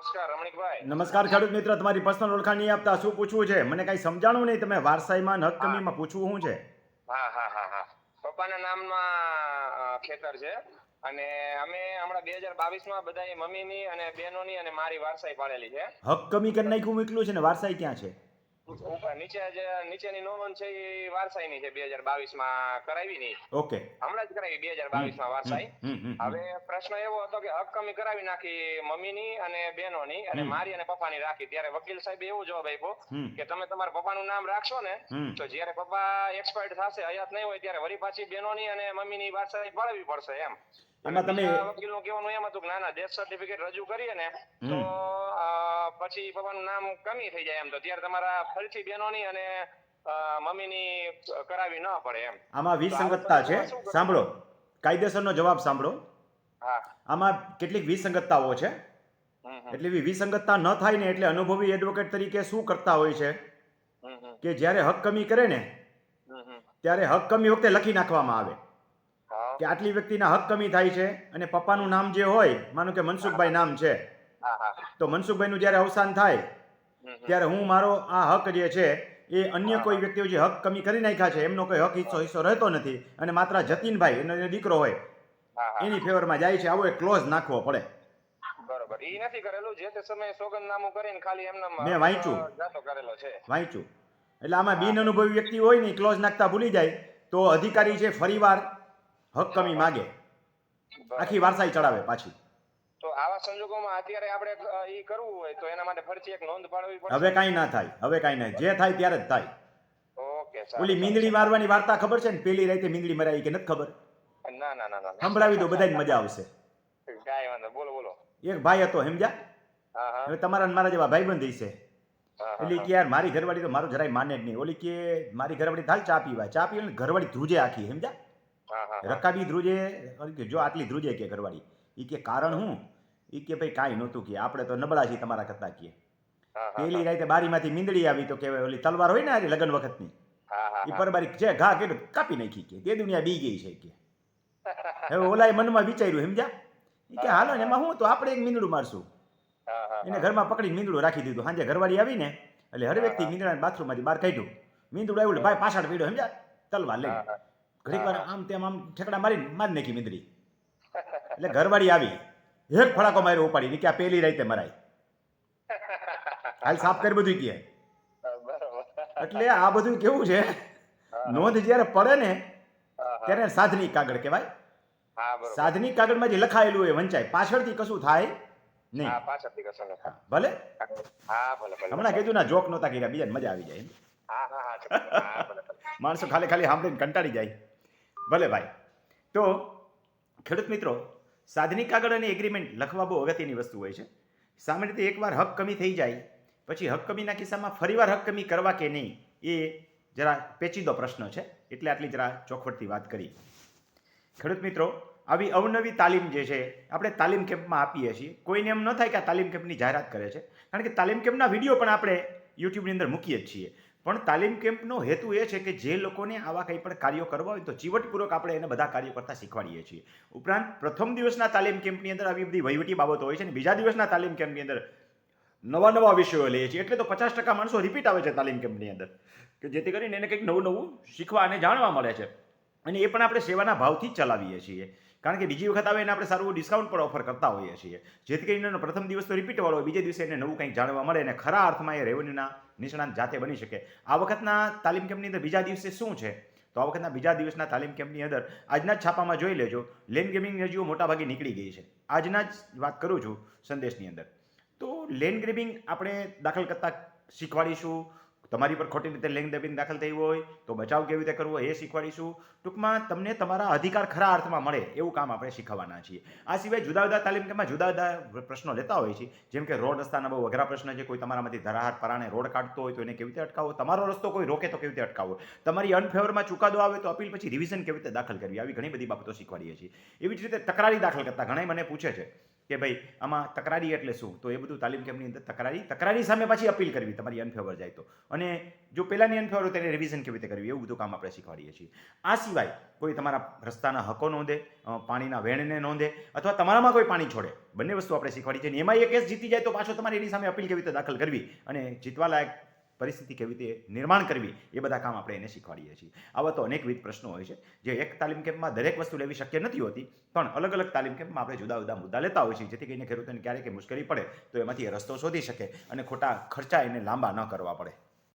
નમસ્કાર રમણીકભાઈ. નમસ્કાર ખેડૂત મિત્ર, તમારી પર્સનલ ઓળખાણ નહીં આપતા શું પૂછવું છે? મને કઈ સમજાણું નહીં. તમે વારસાઈમાં હક હા કમીમાં પૂછવું શું છે? હા હા હા હા પપ્પાના નામમાં ખેતર છે અને અમે હમણાં 2022માં બધા મમ્મીની અને બહેનોની અને મારી વારસાઈ પાડેલી છે. હક કમી કરી નાખ્યું મૂકલું છે ને વારસાઈ ક્યાં છે? ઉપર નીચે જે નીચેની નોંધ છે એ વારસાઈની છે, 2022માં કરાવી નહીં, ઓકે. હમણાં જ કરાવી હમ 2022માં હમ વારસાઈ. હમ હમ હમ હવે પ્રશ્ન એવો હતો કે હક કમી કરાવી નાખી મમ્મીની અને બહેનોની અને હમ મારી અને પપ્પાની રાખી. ત્યારે વકીલ સાહેબ એવું જવાબ આપ્યો હમ કે તમે તમારા પપ્પાનું નામ રાખશો ને હમ તો જ્યારે પપ્પા એક્સપાયર્ડ થશે, હયાત નહીં હોય, ત્યારે વળી પાછી બહેનોની અને મમ્મીની વારસાઈ ફાળવવી પડશે એમ. અને એમાં તમે બીજા વકીલનું કહેવાનું એમ હતું કે ના ના, ડેથ સર્ટિફિકેટ રજૂ કરીએ ને તો હમ પછી પપ્પાનું નામ કમી થઈ જાય એમ, તો ત્યારે તમારા ફરીથી બહેનોની અને મમ્મીની કરાવી ન પડે એમ. આમાં તો આવા વિસંગતતા છે. સંજોગોમાં શું કરવું? સાંભળો, કાયદેસરનો જવાબ સાંભળો. હા. આમાં કેટલીક વિસંગતતાઓ છે. હમ એટલે એવી વિસંગતતા ન થાય ને એટલે અનુભવી એડવોકેટ તરીકે શું કરતા હોય છે હમ હમ કે જ્યારે હક કમી કરે ને હમ ત્યારે હક કમી વખતે લખી નાખવામાં આવે હા કે આટલી વ્યક્તિના હક કમી થાય છે અને પપ્પાનું નામ જે હોય, માનો કે મનસુખભાઈ નામ છે, હા હા તો મનસુખભાઈનું જ્યારે અવસાન થાય ત્યારે હું મારો આ હક જે છે એ અન્ય કોઈ વ્યક્તિઓ જે હક કમી કરી નાખ્યા છે એમનો કોઈ હક હિસ્સો રહેતો નથી અને માત્ર જતીનભાઈ એનો જે દીકરો હોય હા હા એની ફેવરમાં જાય છે. આવો એક ક્લોઝ નાખવો પડે. બરોબર. ઈ નથી કરેલું, જે તે સમયે સોગંદનામું કરીને ખાલી એમને મેં વાંચ્યું જાતો કરેલો છે. વાંચ્યું એટલે આમાં હા બિન અનુભવી વ્યક્તિ હોય ને ક્લોઝ નાખતા ભૂલી જાય તો અધિકારી છે ફરીવાર હક કમી માગે, આખી બરોબર. વારસાઈ ચડાવે પાછી. તો આવા સંજોગોમાં અત્યારે આપણે ઈ કરવું હોય તો એના માટે ફરીથી એક નોંધ પાડવી પડશે. હવે કાંઈ ના થાય, હવે કાંઈ નહીં, જે થાય ત્યારે જ થાય. ઓકે, સારું ઓલી મીંદડી મારવાની વાર્તા ખબર છે ને? પેલી રાતે મીંદડી મરાઈ કે નથી ખબર? ના ના ના ના સંભળાવી દો, બધાને મજા આવશે. કાંઈ વાંધો, બોલો બોલો. એક ભાઈ હતો, સમજ્યા? હા હા હવે તમારા ને મારા જેવા ભાઈબંધ છે. હા એટલે કે યાર મારી ઘરવાળી તો મારું જરાય માને જ નહીં. ઓલી કે મારી ઘરવાળી થાય ચા પીવા, ચા પીવા ઘરવાળી ધ્રુજે આખી, સમજ્યા? હા હા રકાબી ધ્રુજે. જો આટલી ધ્રુજે કે ઘરવાળી. એ કે કારણ હું? એ કે ભાઈ કાંઈ નહોતું, કે આપણે તો નબળા છીએ તમારા કરતા. કે હા પેલી રાતે બારીમાંથી મીંદડી આવી તો કે ઓલી તલવાર હોય ને આ લગ્ન વખતની, હા હા એ પરબારી જે ઘા કર્યું કાપી નાખી, કે તે દુનિયા બી ગઈ છે. કે હવે ઓલાએ મનમાં વિચાર્યું, સમજ્યા? એ કે હાલો ને એમાં હું, તો આપણે એક મીંદડું મારશું. એને ઘરમાં પકડીને મીંદડું રાખી દીધું. સાંજે ઘરવાળી આવીને એટલે હર વ્યક્તિ મીંદડાને બાથરૂમમાંથી બહાર કાઢ્યું. મીંદડું આવ્યું ભાઈ પાછળ પીડ્યો, સમજ્યા? તલવાર લઈને ઘડીક વાર આમ તેમ આમ ઠેકડા મારીને મારી નાખી મીંદડી. એટલે ઘરવાળી આવી, એક ફડાકો માર્યો ઉપાડી, કે આ પેલી રાતે મરાય, હાલ સાફ કરી બધું કે. બરોબર. એટલે આ બધું કેવું છે, નોંધ જ્યારે પડે ને ત્યારે સાધનિક કાગળ કહેવાય. હા બરોબર. સાધનિક કાગળમાં જે લખાયેલું હોય વંચાય, પાછળથી કશું થાય નહીં. હા, પાછળથી કશું ન થાય. ભલે હા ભલે ભલે. હમણાં કીધું ના, જોક નહોતા કર્યા, બીજાને મજા આવી જાય. હા હા હા ચોક્કસ. હા ભલે ભલે. માણસો ખાલી ખાલી સાંભળીને કંટાળી જાય. ભલે ભાઈ. તો ખેડૂત મિત્રો, સાધનિક કાગળ અને એગ્રીમેન્ટ લખવા બહુ અગત્યની વસ્તુ હોય છે. સામાન્ય રીતે એકવાર હક કમી થઈ જાય પછી હક કમીના કિસ્સામાં ફરીવાર હક કમી કરવા કે નહીં, એ જરા પેચીદો પ્રશ્ન છે. એટલે આટલી જરા ચોખવટથી વાત કરી. ખેડૂત મિત્રો, આવી અવનવી તાલીમ જે છે આપણે તાલીમ કેમ્પમાં આપીએ છીએ. કોઈને એમ ન થાય કે આ તાલીમ કેમ્પની જાહેરાત કરે છે, કારણ કે તાલીમ કેમ્પના વિડીયો પણ આપણે યુટ્યુબની અંદર મૂકીએ જ છીએ. પણ તાલીમ કેમ્પનો હેતુ એ છે કે જે લોકોને આવા કંઈ પણ કાર્યો કરવા હોય તો ચીવટપૂર્વક આપણે એને બધા કાર્યો કરતા શીખવાડીએ છીએ. ઉપરાંત પ્રથમ દિવસના તાલીમ કેમ્પની અંદર આવી બધી વહીવટી બાબતો હોય છે અને બીજા દિવસના તાલીમ કેમ્પની અંદર નવા નવા વિષયો લઈએ છીએ. એટલે તો 50% માણસો રિપીટ આવે છે તાલીમ કેમ્પની અંદર, કે જેથી કરીને એને કંઈક નવું નવું શીખવા અને જાણવા મળે છે. અને એ પણ આપણે સેવાના ભાવથી જ ચલાવીએ છીએ, કારણ કે બીજી વખત આવે એને આપણે સારું ડિસ્કાઉન્ટ પણ ઓફર કરતા હોઈએ છીએ. જેથી કરીને એનો પ્રથમ દિવસ તો રિપીટ વાળો હોય, બીજે દિવસે એને નવું કંઈક જાણવા મળે અને ખરા અર્થમાં એ રેવન્યુના નિષ્ણાત જાતે બની શકે. આ વખતના તાલીમ કેમ્પની અંદર બીજા દિવસે શું છે, તો આ વખતના બીજા દિવસના તાલીમ કેમ્પની અંદર આજના જ છાપામાં જોઈ લેજો, લેન્ડ ગ્રેબિંગની અરજીઓ મોટાભાગે નીકળી ગઈ છે. આજના જ વાત કરું છું સંદેશની અંદર. તો લેન્ડ ગ્રેબિંગ આપણે દાખલ કરતા શીખવાડીશું. તમારી પર ખોટી રીતે લેન્ડ ગ્રેબિંગ દાખલ થઈ હોય તો બચાવ કેવી રીતે કરવો એ શીખવાડીશું. ટૂંકમાં તમને તમારા અધિકાર ખરા અર્થમાં મળે એવું કામ આપણે શીખવવાના છીએ. આ સિવાય જુદા જુદા તાલીમ કેમ્પમાં જુદા જુદા પ્રશ્નો લેતા હોય છે. જેમ કે રોડ રસ્તાના બહુ અઘરા પ્રશ્ન છે. કોઈ તમારામાંથી ધરાહાર પરાણે રોડ કાઢતો હોય તો એને કેવી રીતે અટકાવો, તમારો રસ્તો કોઈ રોકે તો કેવી રીતે અટકાવો, તમારી અનફેવરમાં ચુકાદો આવે તો અપીલ પછી રિવિઝન કેવી રીતે દાખલ કરવી, આવી ઘણી બધી બાબતો શીખવાડીએ છીએ. એવી જ રીતે તકરારી દાખલ કરતા ઘણા મને પૂછે છે કે ભાઈ આમાં તકરારી એટલે શું, તો એ બધું તાલીમ કેમ્પની અંદર તકરારી સામે પાછી અપીલ કરવી તમારી અનફેવર જાય તો, અને જો પહેલાંની અનફેવર હોય તેને રિવિઝન કેવી રીતે કરવી, એવું બધું કામ આપણે શીખવાડીએ છીએ. આ સિવાય કોઈ તમારા રસ્તાના હકો નોંધે, પાણીના વેણને નોંધે, અથવા તમારામાં કોઈ પાણી છોડે, બંને વસ્તુ આપણે શીખવાડી છે. અને એમાં એ કેસ જીતી જાય તો પાછો તમારે એની સામે અપીલ કેવી રીતે દાખલ કરવી અને જીતવા લાયક પરિસ્થિતિ કેવી રીતે નિર્માણ કરવી, એ બધા કામ આપણે એને શીખવાડીએ છીએ. આવા તો અનેકવિધ પ્રશ્નો હોય છે જે એક તાલીમ કેમ્પમાં દરેક વસ્તુ લેવી શક્ય નથી હોતી, પણ અલગ અલગ તાલીમ કેમ્પમાં આપણે જુદા જુદા મુદ્દા લેતા હોઈએ છીએ, જેથી કરીને ખેડૂતોને ક્યારેક મુશ્કેલી પડે તો એમાંથી એ રસ્તો શોધી શકે અને ખોટા ખર્ચા એને લાંબા ન કરવા પડે.